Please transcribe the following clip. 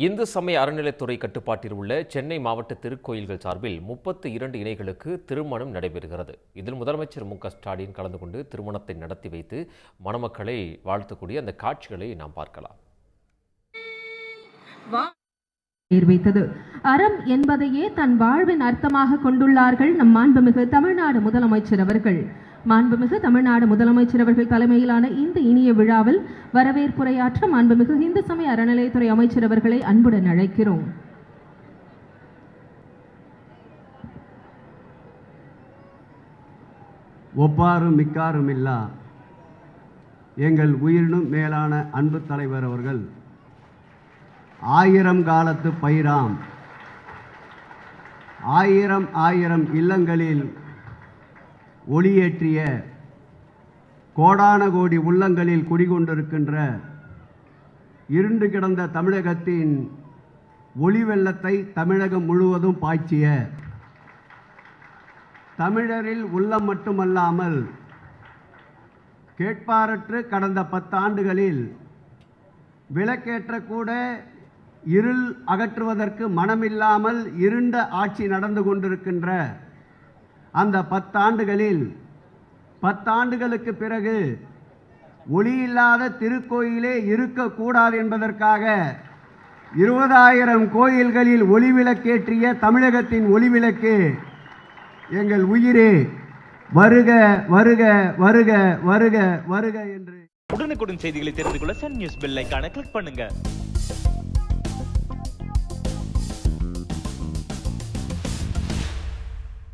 இந்து சமய அறநிலைத்துறை கட்டுப்பாட்டில் உள்ள சென்னை மாவட்ட திருக்கோயில்கள் சார்பில் 32 இணைகளுக்கு திருமணம் நடைபெறுகிறது. இதில் முதலமைச்சர் மு.க.ஸ்டாலின் கலந்து கொண்டு திருமணத்தை நடத்தி வைத்து மணமக்களை வாழ்த்தக்கூடிய அந்த காட்சிகளை நாம் பார்க்கலாம். வைத்தது அறம் என்பதையே தன் வாழ்வின் அர்த்தமாக கொண்டுள்ளார்கள் நம் மாண்புமிகு தமிழ்நாடு முதலமைச்சர் அவர்கள். மாண்புமிகு தமிழ்நாடு முதலமைச்சர் அவர்கள் தலைமையிலான இந்த இனிய விழாவில் வரவேற்புரையாற்ற மாண்புமிகு இந்து சமய அறநிலையத்துறை அமைச்சர் அவர்களை அன்புடன் அழைக்கிறோம். ஒப்பாரும் மிக்காரும் இல்லா எங்கள் உயிரினும் மேலான அன்பு தலைவர் அவர்கள் 1000 காலத்து பைராம் 1000 இல்லங்களில் ஒளியேற்றிய கோடான கோடி உள்ளங்களில் குடிகொண்டிருக்கின்ற இருண்டு கிடந்த தமிழகத்தின் ஒளி வெள்ளத்தை தமிழகம் முழுவதும் பாய்ச்சிய தமிழரில் உள்ளம் மட்டுமல்லாமல் கேட்பாரற்று கடந்த 10 ஆண்டுகளில் விளக்கேற்றக்கூட இருள் அகற்றுவதற்கு மனமில்லாமல் இருண்ட ஆட்சி நடந்து கொண்டிருக்கின்ற அந்த 10 ஆண்டுகளில் 10 ஆண்டுகளுக்கு பிறகு ஒளியில்லாத திருக்கோயிலே இருக்கக்கூடாது என்பதற்காக 20,000 கோயில்களில் ஒளிவிளக்கேற்றிய தமிழகத்தின் ஒளிவிளக்கு எங்கள் உயிரே வருக வருக வருக வருக வருக என்று. உடனுக்குடன் செய்திகளை தெரிந்து கொள்ள சன் நியூஸ் பெல் ஐகானை கிளிக் பண்ணுங்க.